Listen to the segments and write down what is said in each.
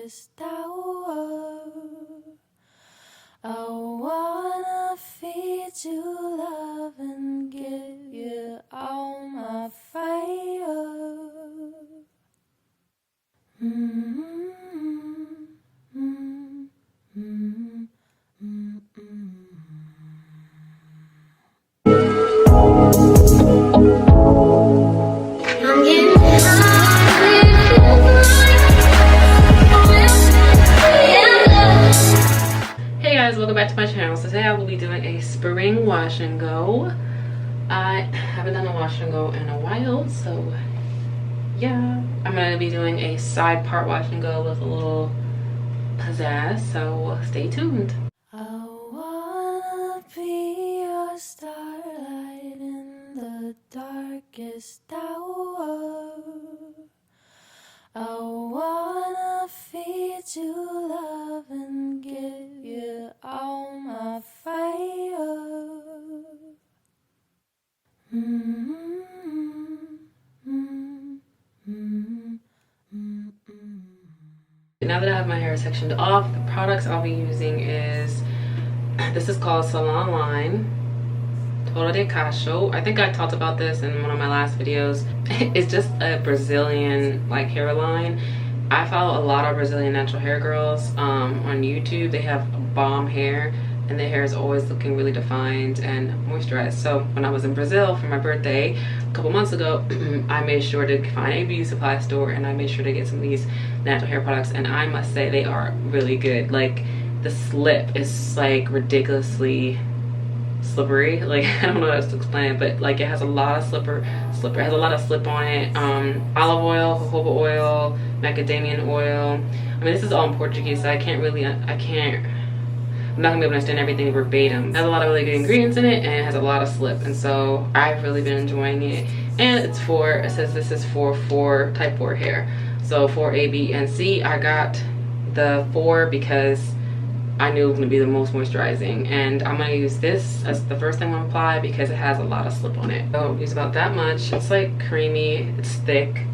darkest hour. I wanna feed you love and give you all my fire. Hey guys, welcome back to my channel. So today I will be doing a spring wash and go. I haven't done a wash and go in a while, so yeah, I'm gonna be doing a side part wash and go with a little pizzazz, so stay tuned. I wanna be your starlight in the darkest hour. I wanna feed you love and give you all my fire. Now that I have my hair sectioned off, the products I'll be using is, this is called Salon Line Toro de Cacho. I think I talked about this in one of my last videos. It's just a Brazilian like hairline. I follow a lot of Brazilian natural hair girls on YouTube. They have bomb hair and their hair is always looking really defined and moisturized. So when I was in Brazil for my birthday a couple months ago, I made sure to find a beauty supply store and I made sure to get some of these natural hair products, and I must say they are really good. Like the slip is like ridiculously slippery. Like I don't know how else to explain it, but like it has a lot of slip on it. Olive oil, jojoba oil, macadamia oil. I mean, this is all in Portuguese, so I'm not gonna be able to understand everything verbatim. It has a lot of really good ingredients in it and it has a lot of slip, and so I've really been enjoying it. And it says this is for type 4 hair, so for A, B, and C. I got the 4 because I knew it was gonna be the most moisturizing, and I'm gonna use this as the first thing I'm gonna apply because it has a lot of slip on it. So I'll use about that much. It's like creamy, it's thick.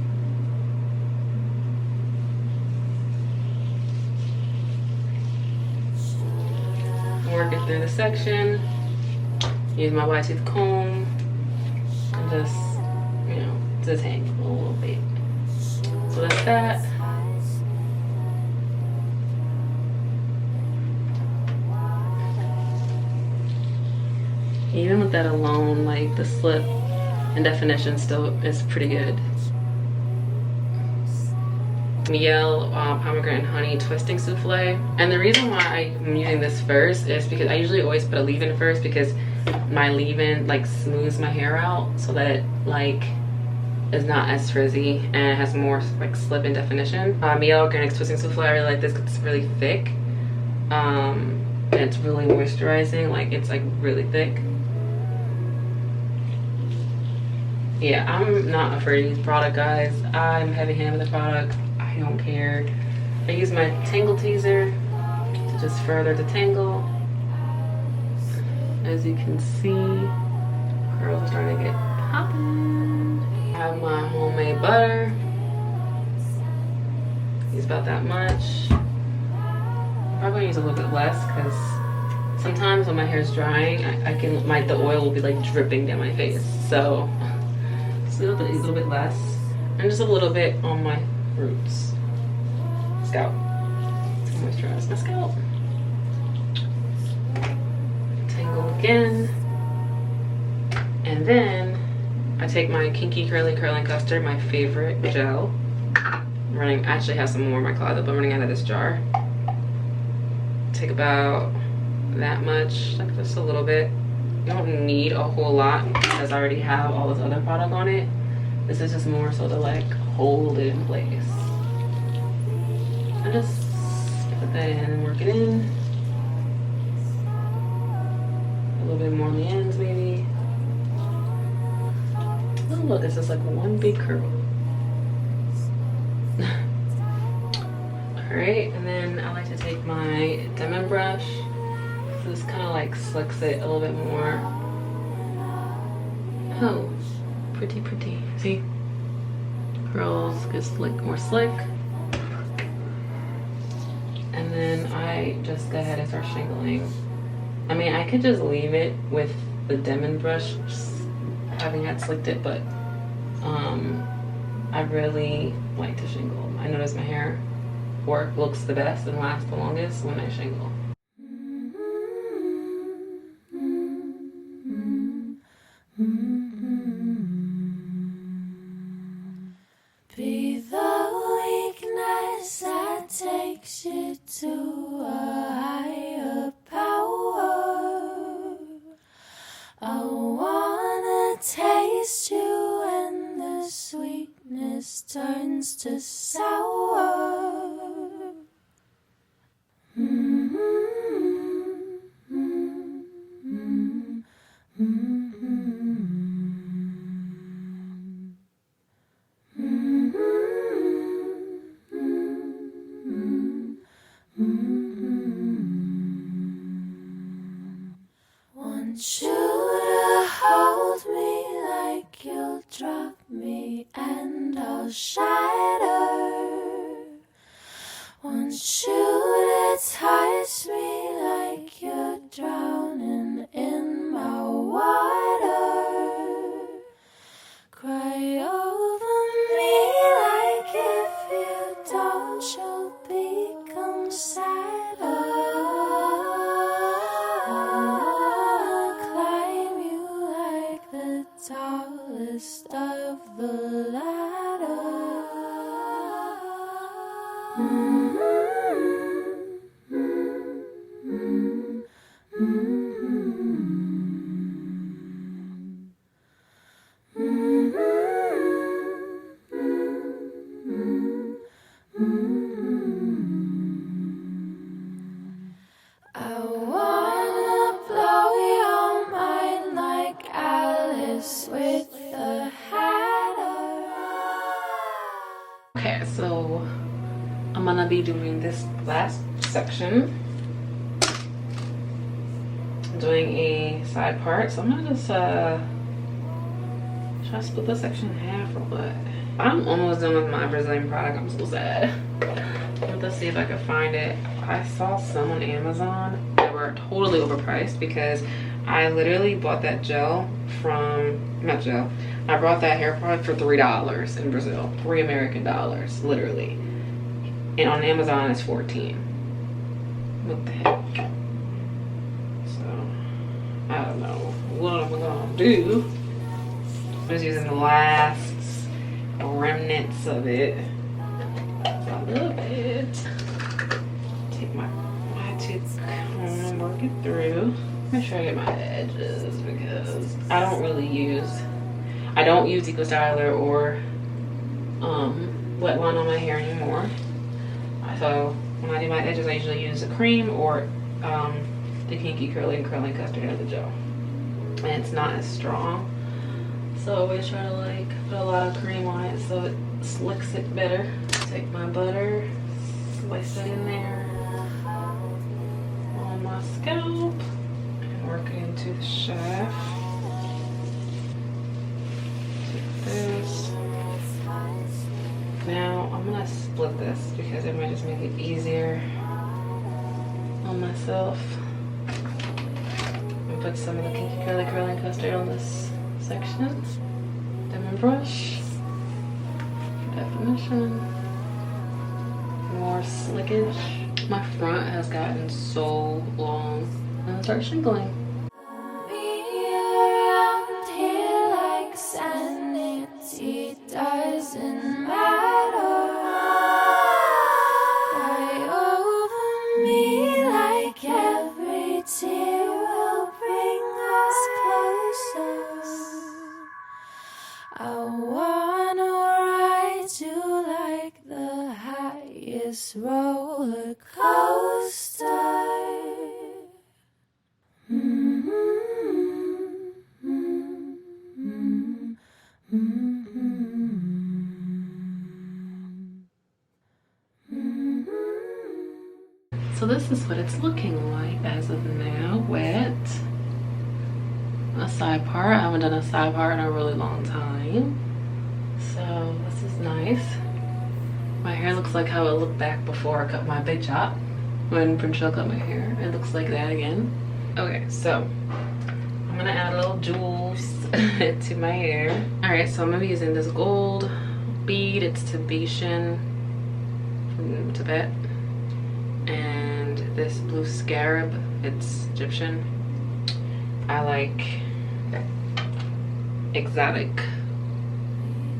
Working through the section, use my wide tooth comb and just, you know, detangle a little bit. So that's that. Even with that alone, like the slip and definition still is pretty good. Miel pomegranate honey twisting souffle, and the reason why I'm using this first is because I usually always put a leave-in first because my leave-in like smooths my hair out so that it like is not as frizzy and it has more like slip and definition. Miel organic twisting souffle, I really like this because it's really thick, and it's really moisturizing. Like it's like really thick. Yeah, I'm not afraid to use product, guys. I'm heavy-handed with the product. I don't care. I use my tangle teaser to just further detangle. As you can see, curls are starting to get popping. I have my homemade butter. Use about that much. I'm probably gonna use a little bit less because sometimes when my hair is drying, the oil will be like dripping down my face. So just a little bit less, and just a little bit on my roots, scalp, to moisturize my scalp. Tangle again, and then I take my Kinky Curly Curling Custard, my favorite gel. I actually have some more in my closet, but I'm running out of this jar. Take about that much, like just a little bit. You don't need a whole lot because I already have all this other product on it. This is just more so to like hold it in place. I just put that in and work it in. A little bit more on the ends maybe. Oh look, it's just like one big curl. Alright, and then I like to take my diamond brush. This kind of like slicks it a little bit more. Oh, pretty. See? Curls get slick, more slick. And then I just go ahead and start shingling. I mean, I could just leave it with the Demon brush, having had slicked it, but I really like to shingle. I notice my hair looks the best and lasts the longest when I shingle. Be the weakness that takes you to a higher power. I wanna taste you when the sweetness turns to sour. Want you to hold me like you'll drop me and I'll shatter. Want you to touch me like you're drowning in my water. Cry over me like if you don't, you'll become sadder. Climb you like the tallest of the ladder. I wanna blow your mind like Alice with the Hatter. Okay, so I'm gonna be doing this last section. I'm doing a side part, so I'm gonna just should I split this section in half or what? I'm almost done with my Brazilian product. I'm so sad. Let's see if I can find it. I saw some on Amazon that were totally overpriced because I literally bought that gel from, not gel, I bought that hair product for $3 in Brazil. $3 American, literally. And on Amazon it's 14. What the heck? So, I don't know. What am I gonna do? I'm just using the last remnants of it. I love it. Take my tooth comb and work it through. Make sure I get my edges because I don't use Eco Styler or wet line on my hair anymore. So when I do my edges, I usually use a cream or the Kinky Curling Custard or the gel, and it's not as strong. So I always try to like put a lot of cream on it so it slicks it better. Take my butter, slice it in there on my scalp, and work it into the shaft. Take this. Now I'm gonna split this because it might just make it easier on myself. And put some of the Kinky Curling Custard on this section. Demon brush. Definition. More slickage. My front has gotten so long. And start shingling. Be around here like sanity doesn't matter. Cry over me like every tear will bring us closer. I wanna ride you like the highest roller coaster. So this is what it's looking like as of now. Wet. A side part. I haven't done a side part in a really long time. So this is nice. My hair looks like how it looked back before I cut my big chop. when Princhelle cut my hair. It looks like that again. Okay, so I'm gonna add little jewels to my hair. All right, so I'm gonna be using this gold bead. It's Tibetan from Tibet. And this blue scarab, it's Egyptian. I like exotic,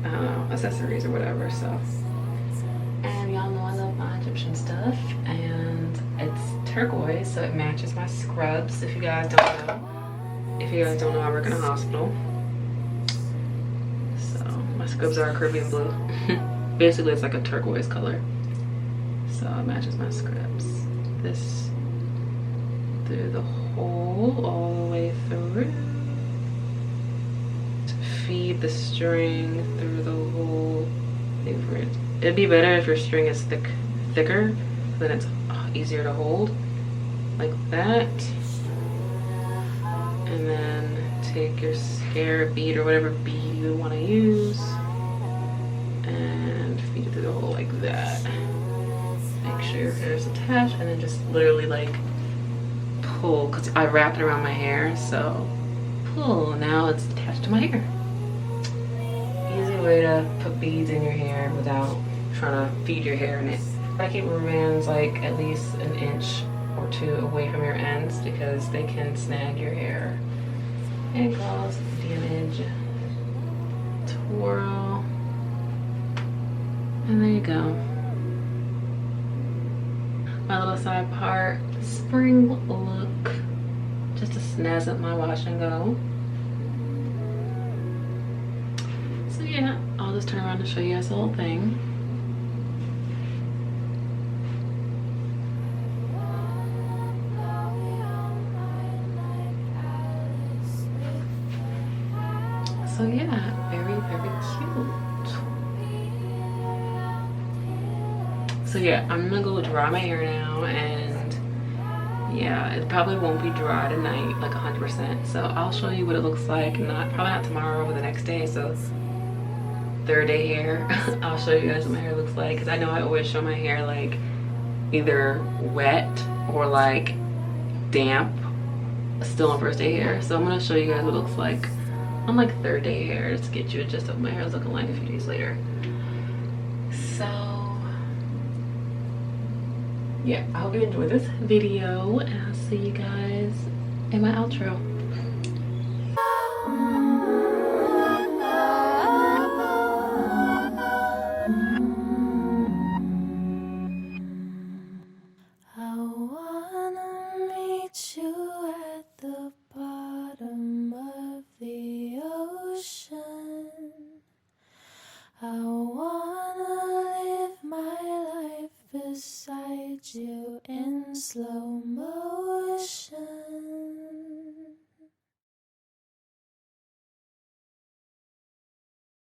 I don't know, accessories or whatever, so. And y'all know I love my Egyptian stuff. And it's turquoise, so it matches my scrubs, if you guys don't know. If you guys don't know, I work in a hospital. So my scrubs are Caribbean blue. Basically, it's like a turquoise color. So it matches my scrubs. This through the hole, all the way through. To feed the string through the whole thing. It'd be better if your string is thicker, then it's easier to hold. Like that. And then take your scarab bead or whatever bead you want to use and feed it through the hole like that. Make sure your hair is attached and then just literally like pull, because I wrapped it around my hair, so pull. Now it's attached to my hair. Easy way to put beads in your hair without trying to feed your hair in it. I keep rubber bands like at least an inch or two away from your ends because they can snag your hair and cause damage. Twirl. And there you go. My little side part, spring look, just to snazz up my wash and go. So yeah, I'll just turn around and show you guys the whole thing. So yeah, very, very cute. So yeah, I'm gonna go dry my hair now, and yeah, it probably won't be dry tonight, like 100%. So I'll show you what it looks like, probably not tomorrow, but the next day. So third day hair, I'll show you guys what my hair looks like, because I know I always show my hair like either wet or like damp, still on first day hair. So I'm gonna show you guys what it looks like on like third day hair, just to get you a gist of what my hair is looking like a few days later. So yeah, I hope you enjoyed this video, and I'll see you guys in my outro. I wanna meet you at the bottom of the ocean. I wanna live my life beside you in slow motion.